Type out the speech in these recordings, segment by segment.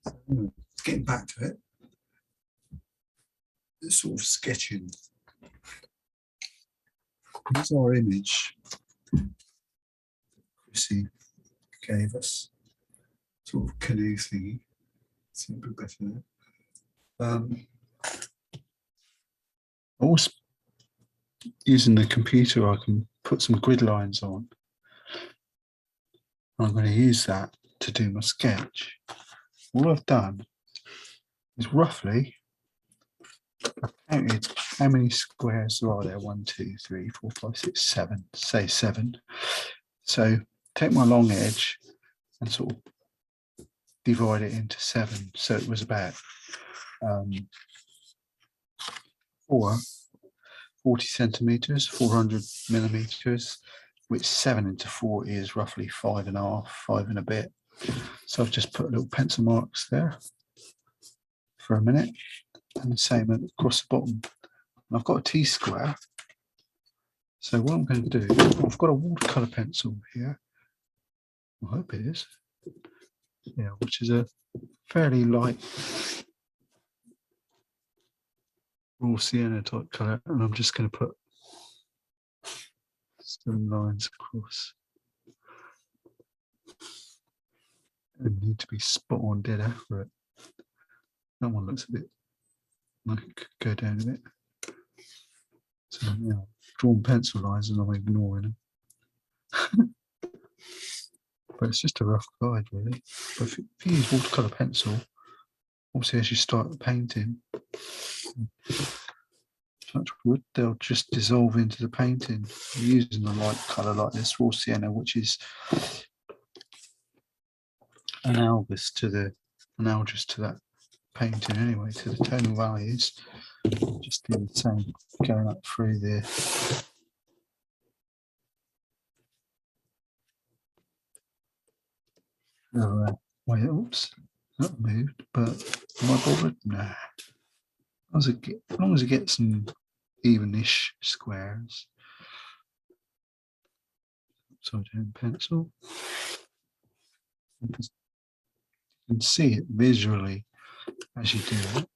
So, getting back to it, it's sort of sketching. Here's our image Chrissy gave us, sort of canoe thingy. See a bit better there. Also, using the computer, I can put some grid lines on. I'm going to use that to do my sketch. All I've done is roughly counted how many squares there are there. 1, 2, 3, 4, 5, 6, 7. Say 7. So take my long edge and sort of divide it into 7. So it was about 40 centimeters, 400 millimeters, which 7 into 40 is roughly 5.5, 5 and a bit. So I've just put little pencil marks there for a minute, and the same across the bottom. And I've got a T-square. So what I'm going to do, I've got a watercolor pencil here. I hope it is. Yeah, which is a fairly light raw sienna type colour, and I'm just going to put some lines across. They need to be spot on, dead accurate. That one looks a bit like it could go down a bit. So now, drawn pencil lines and I'm ignoring them. But it's just a rough guide, really. But if you use watercolor pencil, obviously as you start painting, touch wood, they'll just dissolve into the painting. You're using a light colour like this raw sienna, which is analogous to that painting anyway, to the tonal values. Just do the same going up through there. Wait, oops, that moved, but am I bothered? Nah. As long as it gets some evenish squares. Upside down pencil. You can see it visually as you do it.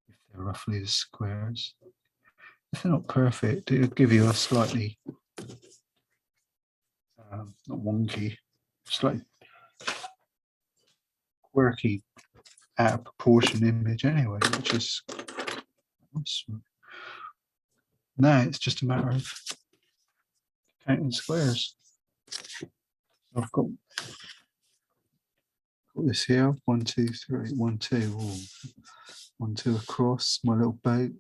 If they're roughly the squares. If they're not perfect, it'll give you a slightly not wonky, slightly quirky, out of proportion image anyway, which is now it's just a matter of counting squares. I've got this here, 1, 2, 3, 1, 2, 1, 2 across my little boat.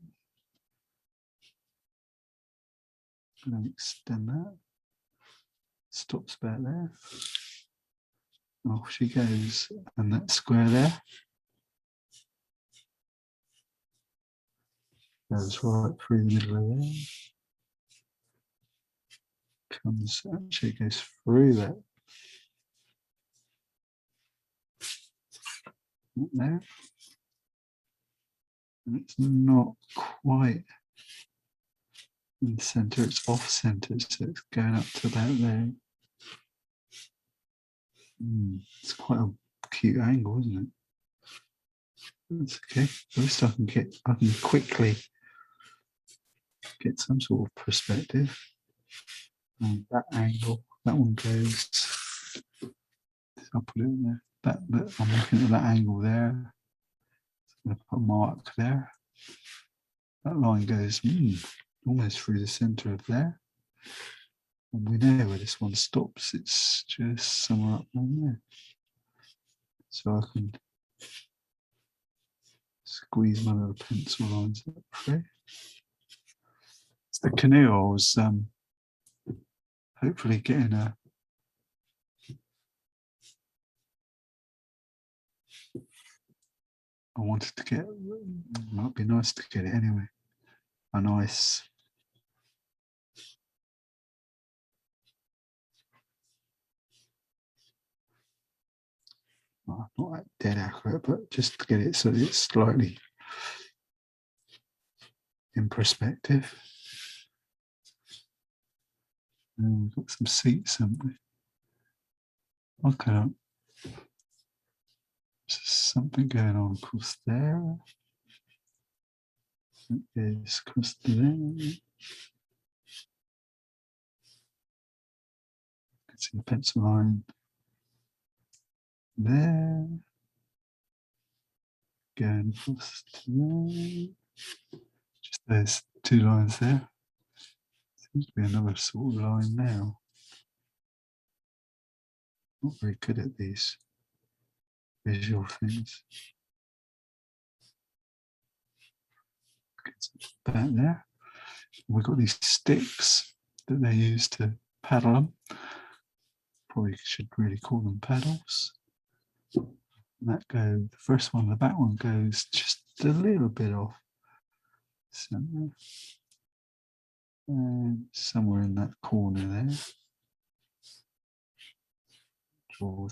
I'm going to extend that. Stops about there. Off she goes, and that square there goes right through the middle of there. Actually goes through that. Not there. And it's not quite in the centre, it's off centre, so it's going up to about there. It's quite a cute angle, isn't it? That's okay. At least I can quickly get some sort of perspective. And that angle, that one goes. I'll put it in there. That I'm looking at that angle there. So I'm going to put a mark there. That line goes almost through the centre of there. And we know where this one stops. It's just somewhere up there. So I can squeeze my little pencil lines up through. It's the canoe I was hopefully getting I wanted to get, it might be nice to get it anyway, a nice not like dead accurate, but just to get it so it's slightly in perspective. And we've got some seats, haven't we? Okay. something going on across there. It goes across to there. You can see the pencil line there. Going across to there. Just those two lines there. Seems to be another sort of line now. Not very good at these visual things. Back there. We've got these sticks that they use to paddle them. Probably should really call them paddles. And that goes, the first one, the back one goes just a little bit off center. And somewhere in that corner there. Draw a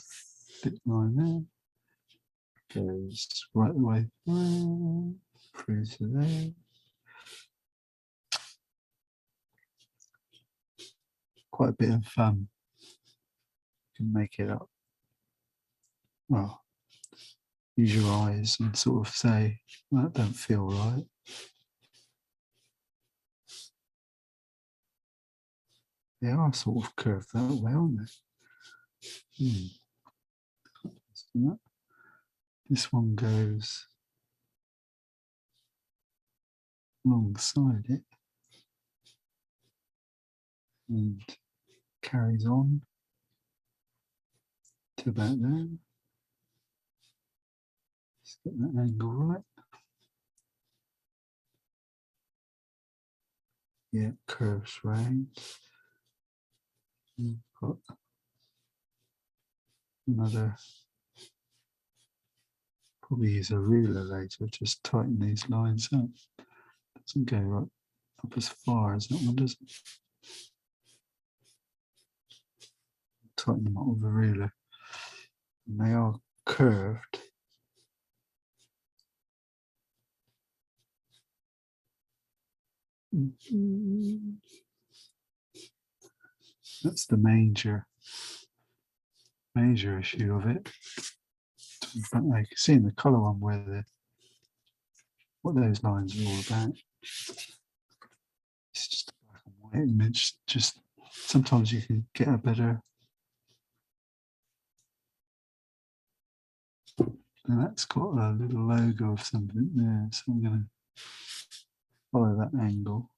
thick line there. Goes right the way through to there. Quite a bit of fun. You can make it up. Well, use your eyes and sort of say, that don't feel right. They are sort of curved that way, aren't they? This one goes alongside it and carries on to about there. Let's get that angle right. Yeah, curves round. You've got another, probably use a ruler later, just tighten these lines up. Doesn't go right up as far as that one, does it? Tighten them up with a ruler. And they are curved. That's the major issue of it. But you can see in the colour one where what those lines are all about. It's just a black and white image. Just sometimes you can get a better. And that's got a little logo of something there. So I'm going to follow that angle.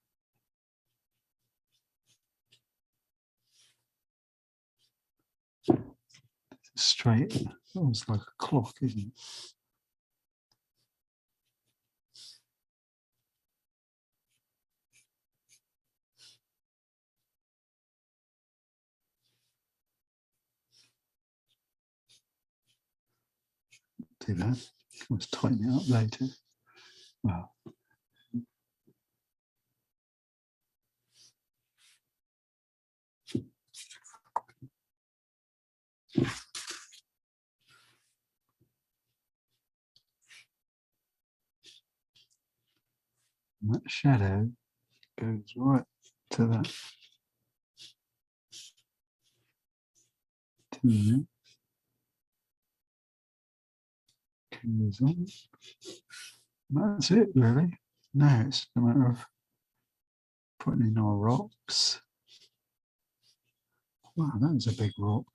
Straight, almost like a clock, isn't it? Do that. Let's tighten it up later. Well, that shadow goes right to that. To there. Carries on. That's it, really. Now it's a matter of putting in our rocks. Wow, that was a big rock.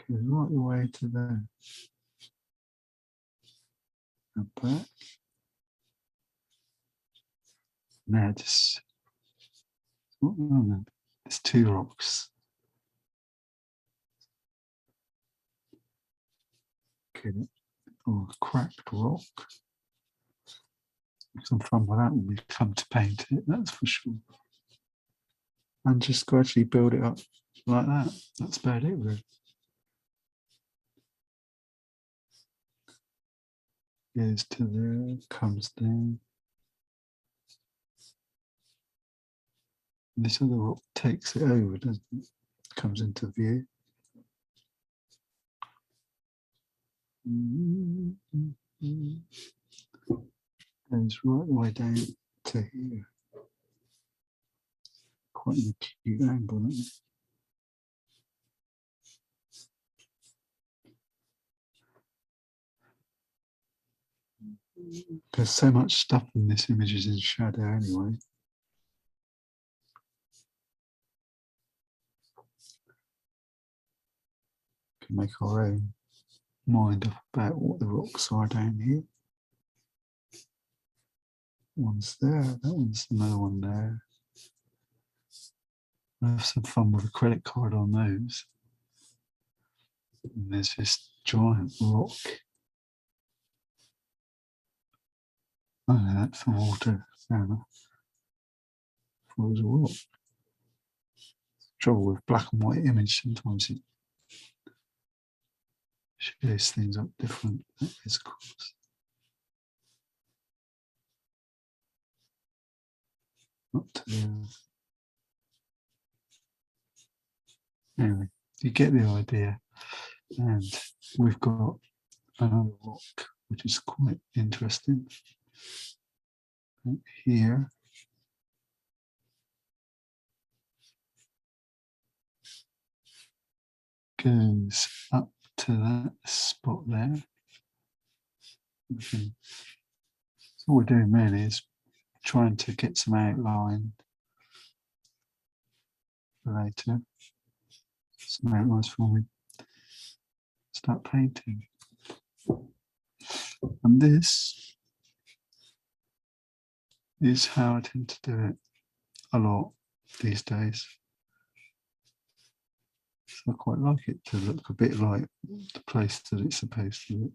Goes right the way to there. And back. Now just, oh no, there's two rocks. Okay, or a cracked rock. Some fun with that when we come to paint it, that's for sure. And just gradually build it up like that. That's about it, really. Goes to there, comes down. This other rock takes it over, doesn't it? Comes into view. Goes right the way down to here. Quite an acute angle, isn't it? There's so much stuff in this image is in shadow anyway. Can make our own mind up about what the rocks are down here. One's there, that one's another one there. I'll have some fun with a credit card on those. And there's this giant rock. Oh, no, that's the water. Fair enough. It was a rock. Trouble with black and white image, sometimes it shows things up different. That is, of course. Not to the. Anyway, you get the idea. And we've got another rock, which is quite interesting. Here. Goes up to that spot there. Okay. So all we're doing really is trying to get some outline later. Some outlines for me. Start painting. And this is how I tend to do it a lot these days. So I quite like it to look a bit like the place that it's supposed to look.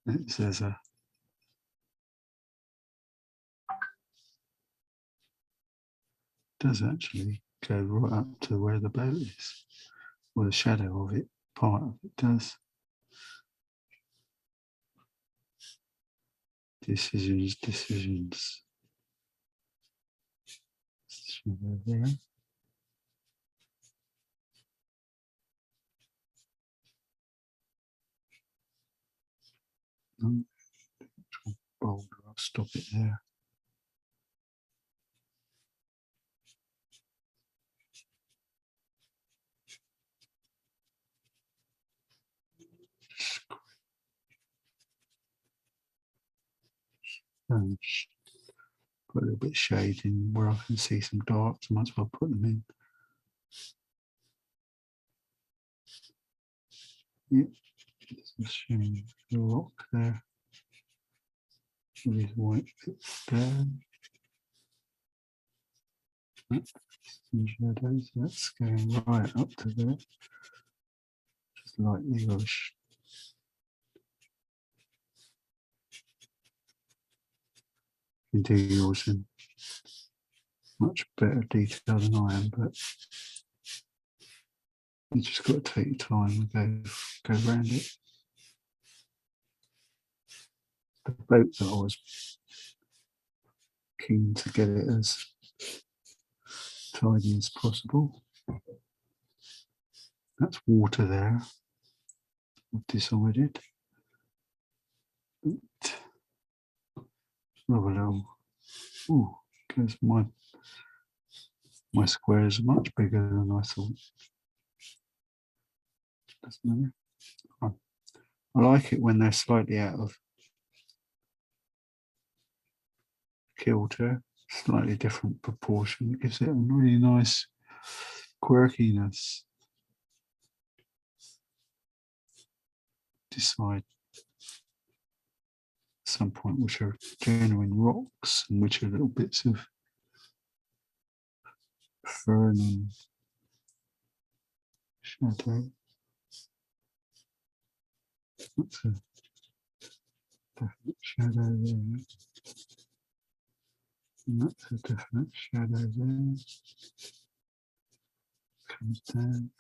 It says does actually go right up to where the boat is, or the shadow of it, part of it does. Decisions. Shadow there. Boulder, I'll stop it there. Put a little bit of shade in where I can see some darks. I might as well put them in. Yep, just showing the rock there. With these white bits there. That's some shadows. That's going right up to there. Just lightly rush. You can do yours in much better detail than I am, but you just got to take your time and go around it. The boat that I was keen to get it as tidy as possible. That's water there. I've decided. But have a little. Ooh, because my squares are much bigger than I thought. Doesn't matter. I like it when they're slightly out of kilter, slightly different proportion. It gives it a really nice quirkiness. Decide at some point which are genuine rocks and which are little bits of fern and shadow. That's a definite shadow there. And that's a definite shadow there. Comes down.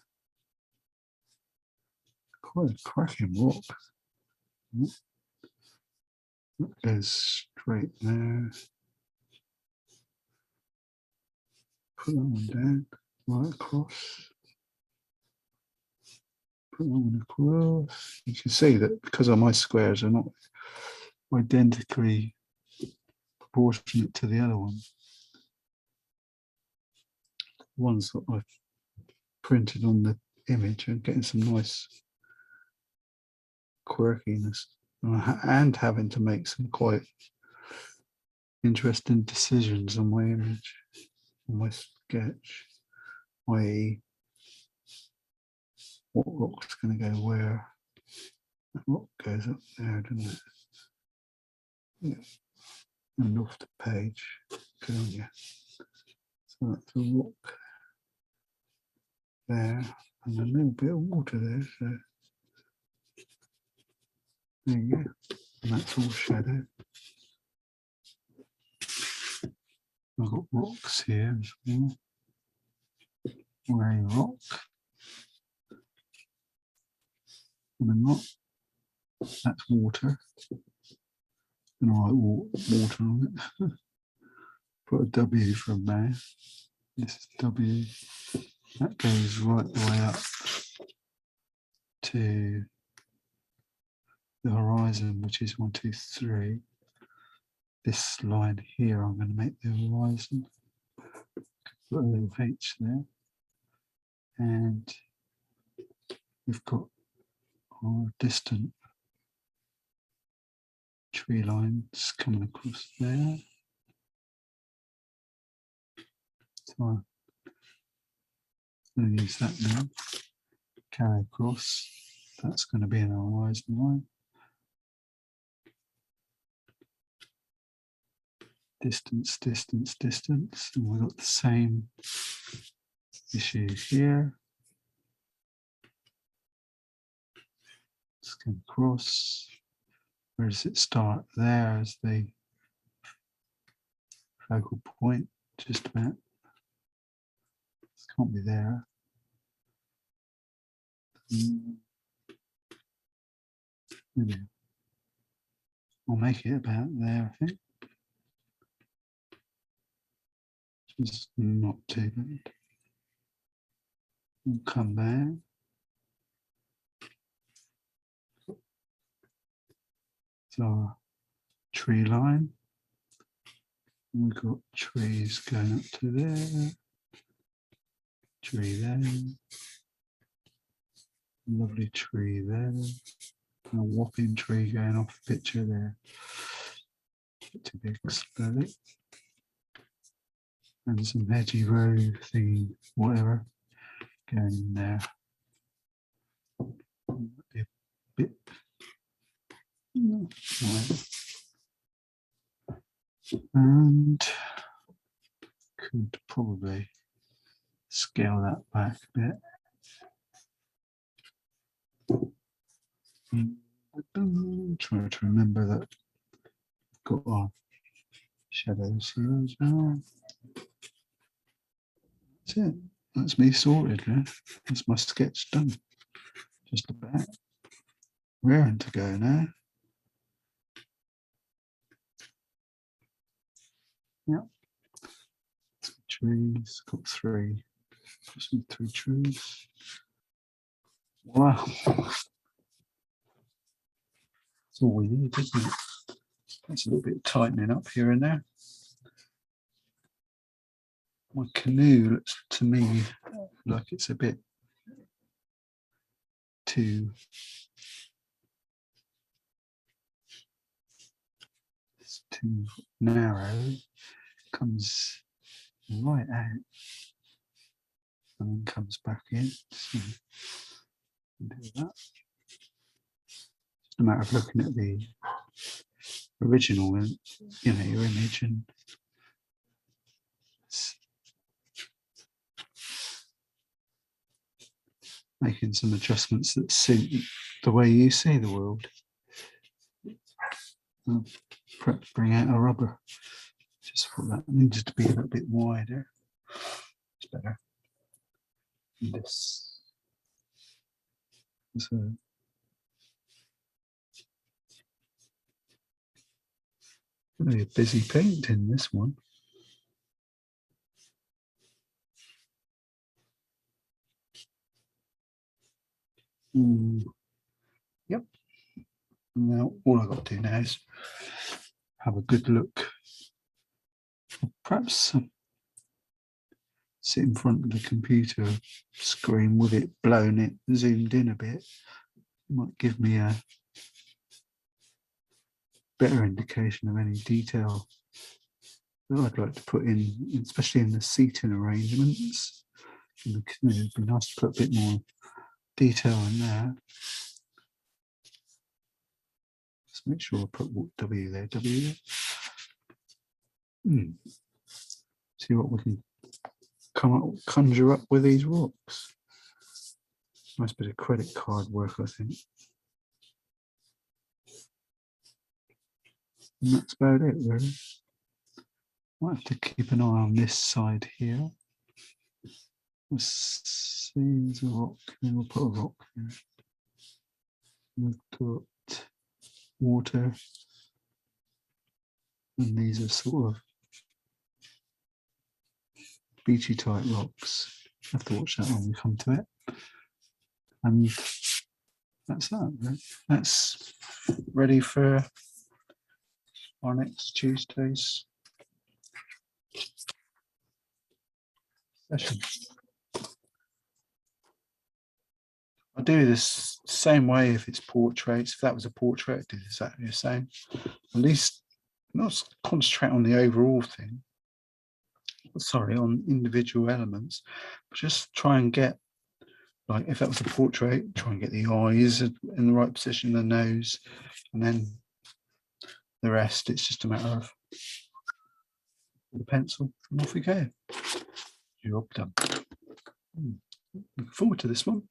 Quite a cracking rock. That goes straight there. Put that one down, right across. Put that one across. You can see that because of my squares are not identically proportionate to the other one. ones that I've printed on the image and getting some nice quirkiness and having to make some quite interesting decisions on my image, on my sketch, i.e. what rock's going to go where. That rock goes up there, doesn't it? Yeah. And off the page, good on you. So that's a rock there, and a little bit of water there, so there you go. And that's all shadow. I've got rocks here as well. Grey rock. And a rock. That's water. And I like water on it. Put a W for a man. This is W. That goes right the way up to the horizon, which is 1, 2, 3. This line here, I'm going to make the horizon. Put a little H there. And we've got our distant tree lines coming across there. So I'm going to use that now. Carry across. That's going to be an horizon line. Distance, distance, distance. And we've got the same issue here. Let's go across. Where does it start? There is the focal point, just about. This can't be there. Maybe I'll make it about there, I think. Just not too bad. We'll come back. So our tree line. We've got trees going up to there. Tree there. Lovely tree there. A whopping tree going off the picture there. Too big, slowly. And some hedgy row thingy, whatever, going in there. A bit. And could probably scale that back a bit. Try to remember that we've got our shadows here as well. That's it. That's me sorted, man. That's my sketch done. Just about. Raring to go now. Yep. Trees, got three. Possibly 3 trees. Wow. That's all we need, isn't it? That's a little bit of tightening up here and there. My canoe looks to me like it's a bit too narrow. Comes right out and then comes back in. So do that. It's a matter of looking at the original, your image and making some adjustments that suit the way you see the world. I'll perhaps bring out a rubber. Just for that needs to be a little bit wider. It's better. This is a busy painting, this one. Yep. Now all I've got to do now is have a good look. Perhaps sit in front of the computer screen with it blown, it zoomed in a bit, might give me a better indication of any detail that I'd like to put in, especially in the seating arrangements. In the canoe, it'd be nice to put a bit more detail in there. Let's make sure I put W there, W there. See what we can conjure up with these rocks. Nice bit of credit card work, I think. And that's about it, really. Might have to keep an eye on this side here. Let's see, there's a rock, and we'll put a rock here. We've got water, and these are sort of beachy type rocks. I have to watch that when we come to it. And that's that, right? That's ready for our next Tuesday's session. I do this same way if it's portraits. If that was a portrait, I do exactly the same. At least not concentrate on the overall thing. Sorry, on individual elements, but just try and get, like if that was a portrait, try and get the eyes in the right position, the nose, and then the rest, it's just a matter of the pencil and off we go. Job done. Looking forward to this one.